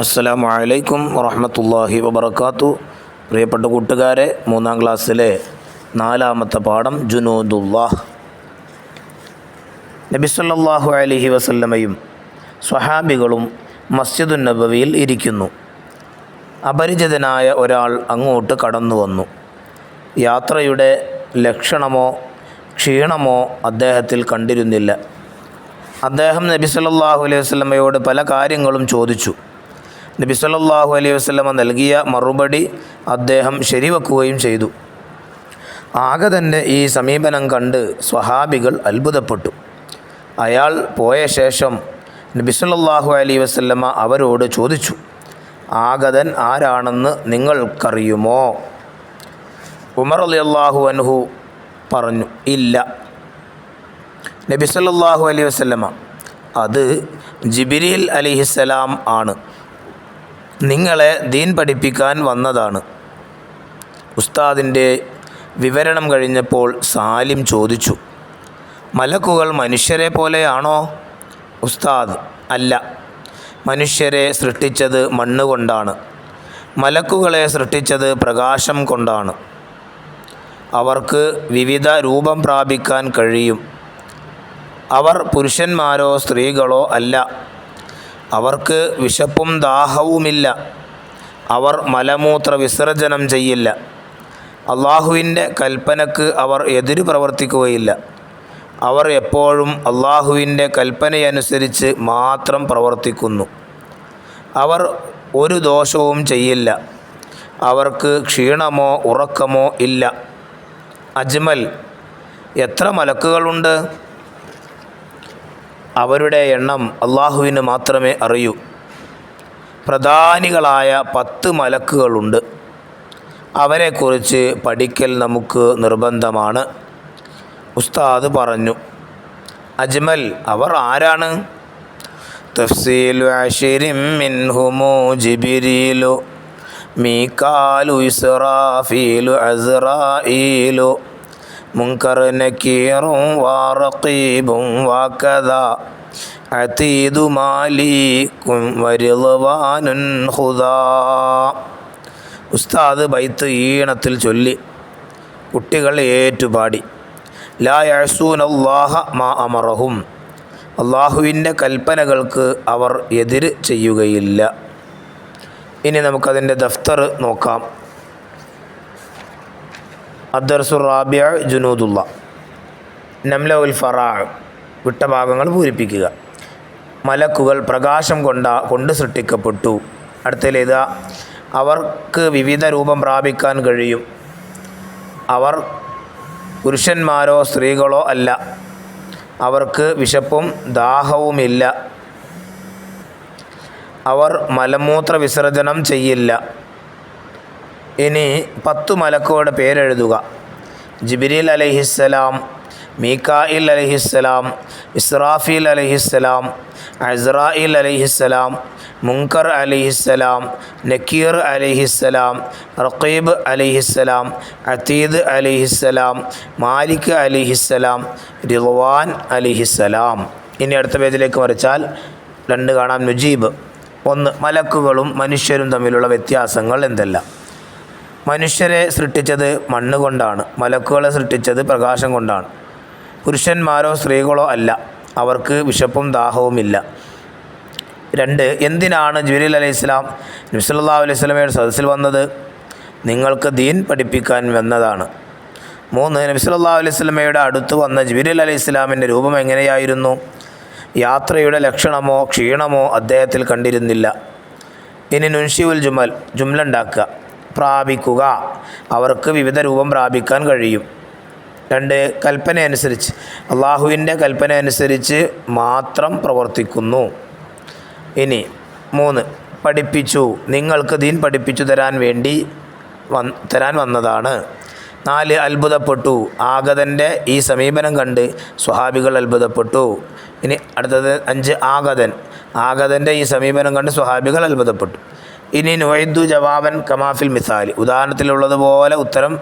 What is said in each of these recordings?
അസ്സലാമു അലൈക്കും വറഹ്മത്തുള്ളാഹി വബറകാതുഹു. പ്രിയപ്പെട്ട കൂട്ടുകാരെ, 3-ാം ക്ലാസ്സിലെ 4-ാമത്തെ പാഠം ജുനൂദുല്ലാഹ്. നബി സല്ലല്ലാഹു അലൈഹി വസല്ലമയും സ്വഹാബികളും മസ്ജിദുൻ നബവിയിൽ ഇരിക്കുന്നു. അപരിചിതനായ ഒരാൾ അങ്ങോട്ട് കടന്നു വന്നു. യാത്രയുടെ ലക്ഷണമോ ക്ഷീണമോ അദ്ദേഹത്തിൽ കണ്ടിരുന്നില്ല. അദ്ദേഹം നബി സല്ലല്ലാഹു അലൈഹി വസല്ലമയോട് പല കാര്യങ്ങളും ചോദിച്ചു. നബി സല്ലല്ലാഹു അലൈഹി വസല്ലമ നൽകിയ മറുപടി അദ്ദേഹം ശരിവെക്കുകയും ചെയ്തു. ആഗതൻ്റെ ഈ സമീപനം കണ്ട് സ്വഹാബികൾ അത്ഭുതപ്പെട്ടു. അയാൾ പോയ ശേഷം നബി സല്ലല്ലാഹു അലൈഹി വസല്ലമ അവരോട് ചോദിച്ചു, ആഗതൻ ആരാണെന്ന് നിങ്ങൾക്കറിയുമോ? ഉമർ റളിയല്ലാഹു അൻഹു പറഞ്ഞു, ഇല്ല. നബി സല്ലല്ലാഹു അലൈഹി വസല്ലമ, അത് ജിബ്രീൽ അലൈഹിസ്സലാം ആണ്, നിങ്ങളെ ദീൻ പഠിപ്പിക്കാൻ വന്നതാണ്. ഉസ്താദിൻ്റെ വിവരണം കഴിഞ്ഞപ്പോൾ സാലിം ചോദിച്ചു, മലക്കുകൾ മനുഷ്യരെ പോലെയാണോ? ഉസ്താദ്, അല്ല, മനുഷ്യരെ സൃഷ്ടിച്ചത് മണ്ണ് കൊണ്ടാണ്, മലക്കുകളെ സൃഷ്ടിച്ചത് പ്രകാശം കൊണ്ടാണ്. അവർക്ക് വിവിധ രൂപം പ്രാപിക്കാൻ കഴിയും. അവർ പുരുഷന്മാരോ സ്ത്രീകളോ അല്ല. അവർക്ക് വിശപ്പും ദാഹവുമില്ല. അവർ മലമൂത്ര വിസർജനം ചെയ്യില്ല. അള്ളാഹുവിൻ്റെ കൽപ്പനക്ക് അവർ എതിര് പ്രവർത്തിക്കുകയില്ല. അവർ എപ്പോഴും അള്ളാഹുവിൻ്റെ കൽപ്പനയനുസരിച്ച് മാത്രം പ്രവർത്തിക്കുന്നു. അവർ ഒരു ദോഷവും ചെയ്യില്ല. അവർക്ക് ക്ഷീണമോ ഉറക്കമോ ഇല്ല. അജ്മൽ, എത്ര മലക്കുകളുണ്ട്? അവരുടെ എണ്ണം അള്ളാഹുവിന് മാത്രമേ അറിയൂ. പ്രധാനികളായ 10 മലക്കുകളുണ്ട്. അവരെക്കുറിച്ച് പഠിക്കൽ നമുക്ക് നിർബന്ധമാണ്. ഉസ്താദ് പറഞ്ഞു, അജ്മൽ, അവർ ആരാണ്? തഫ്സീലു അശ്രിൻ മിൻഹുമു ജിബ്രീലു മീകാലു ഇസ്റാഫീലു അസ്റാഈലു മുൻകർ നകീറും വറഖീബും വകദാ അതീദു മാലികും വരിദ്വാനുൻ ഖുദാ. ഉസ്താദ് ബൈത്ത് ഈണത്തിൽ ചൊല്ലി. കുട്ടികൾ ഏറ്റുപാടി. ലാ യഅ്സൂനല്ലാഹ മാ അമറഹും, അള്ളാഹുവിൻ്റെ കൽപ്പനകൾക്ക് അവർ എതിര് ചെയ്യുകയില്ല. ഇനി നമുക്കതിൻ്റെ ദഫ്തർ നോക്കാം. അദ്ദർസുർ റാബിഅ ജുനൂദുല്ലാ. നംലഉൽ ഫറാ, വിട്ട ഭാഗങ്ങൾ പൂരിപ്പിക്കുക. മലക്കുകൾ പ്രകാശം കൊണ്ട് സൃഷ്ടിക്കപ്പെട്ടു. അടുത്തതിലേതാ? അവർക്ക് വിവിധ രൂപം പ്രാപിക്കാൻ കഴിയും. അവർ പുരുഷന്മാരോ സ്ത്രീകളോ അല്ല. അവർക്ക് വിശപ്പും ദാഹവുമില്ല. അവർ മലമൂത്ര വിസർജനം ചെയ്യില്ല. ഇനി 10 മലക്കുകളുടെ പേരെഴുതുക. ജിബ്രീൽ അലൈഹിസ്സലാം, മീകായിൽ അലൈഹിസ്സലാം, ഇസ്റാഫീൽ അലൈഹിസ്സലാം, അസ്റാഈൽ അലൈഹിസ്സലാം, മുൻകർ അലൈഹിസ്സലാം, നക്കീർ അലൈഹിസ്സലാം, റഖീബ് അലൈഹിസ്സലാം, അതീദ് അലൈഹിസ്സലാം, മാലിക് അലൈഹിസ്സലാം, റിദ്വാൻ അലൈഹിസ്സലാം. ഇനി അടുത്ത പേജിലേക്ക് മറിച്ചാൽ 2 കാണാം. നുജീബ്. 1. മലക്കുകളും മനുഷ്യരും തമ്മിലുള്ള വ്യത്യാസങ്ങൾ എന്തെല്ലാം? മനുഷ്യരെ സൃഷ്ടിച്ചത് മണ്ണ് കൊണ്ടാണ്. മലക്കുകളെ സൃഷ്ടിച്ചത് പ്രകാശം കൊണ്ടാണ്. പുരുഷന്മാരോ സ്ത്രീകളോ അല്ല. അവർക്ക് വിശപ്പും ദാഹവുമില്ല. 2. എന്തിനാണ് ജിബ്രീൽ അലൈഹിസ്സലാം നബി സല്ലല്ലാഹു അലൈഹി വസല്ലമയുടെ സദസ്സിൽ വന്നത്? നിങ്ങൾക്ക് ദീൻ പഠിപ്പിക്കാൻ വന്നതാണ്. 3. നബി സല്ലല്ലാഹു അലൈഹി വസല്ലമയുടെ അടുത്ത് വന്ന ജിബ്രീൽ അലൈഹിസ്സലാമിൻ്റെ രൂപം എങ്ങനെയായിരുന്നു? യാത്രയുടെ ലക്ഷണമോ ക്ഷീണമോ അദ്ദേഹത്തിൽ കണ്ടിരുന്നില്ല. ഇനി നുൻഷിഉൽ ജുമൽ, ജുംല ഉണ്ടാക്കുക. പ്രാപിക്കുക, അവർക്ക് വിവിധ രൂപം പ്രാപിക്കാൻ കഴിയും. 2. കൽപ്പനയനുസരിച്ച്, അള്ളാഹുവിൻ്റെ കൽപ്പനയനുസരിച്ച് മാത്രം പ്രവർത്തിക്കുന്നു. ഇനി 3. പഠിപ്പിച്ചു, നിങ്ങൾക്ക് ദീൻ പഠിപ്പിച്ചു തരാൻ വന്നതാണ്. 4. അത്ഭുതപ്പെട്ടു, ആഗതൻ്റെ ഈ സമീപനം കണ്ട് സ്വഹാബികൾ അത്ഭുതപ്പെട്ടു. ഇനി അടുത്തത് 5. ആഗതൻ്റെ ഈ സമീപനം കണ്ട് സ്വഹാബികൾ അത്ഭുതപ്പെട്ടു. ഇനി നുഅയ്ദു ജവാബൻ കമാഫിൽ മിസാലി, ഉദാഹരണത്തിലുള്ളതുപോലെ ഉത്തരം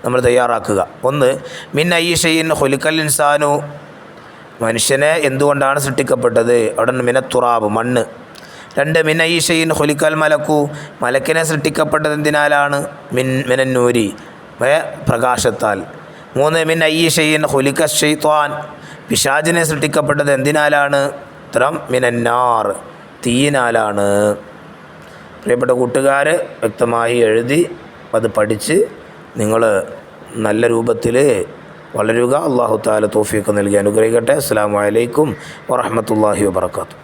നമ്മൾ തയ്യാറാക്കുക. 1. മിൻ അയ്യി ഷൈഇൻ ഖുലിഖൽ ഇൻസാനു, മനുഷ്യനെ എന്തുകൊണ്ടാണ് സൃഷ്ടിക്കപ്പെട്ടത്? അവിടെ മിന തുറാബ്, മണ്ണ്. 2 മിൻ ഐഷയിൻ ഖുലിക്കൽ മലക്കു, മലക്കിനെ സൃഷ്ടിക്കപ്പെട്ടത് എന്തിനാലാണ്? മിനന്നൂരി, പ്രകാശത്താൽ. 3 മിൻ ഐഷയിൻ ഖുലിക്ക ശൈത്വാൻ, പിശാചിനെ സൃഷ്ടിക്കപ്പെട്ടത് എന്തിനാലാണ്? ഉത്തരം മിനന്നാർ, തീയിനാലാണ്. പ്രിയപ്പെട്ട കൂട്ടുകാർ വ്യക്തമായി എഴുതി അത് പഠിച്ച് നിങ്ങൾ നല്ല രൂപത്തിൽ വളരുക. അല്ലാഹു തആല തൗഫീഖ് നൽകി അനുഗ്രഹിക്കട്ടെ. അസ്സലാമു അലൈക്കും വറഹ്മത്തുള്ളാഹി വബറകാതുഹു.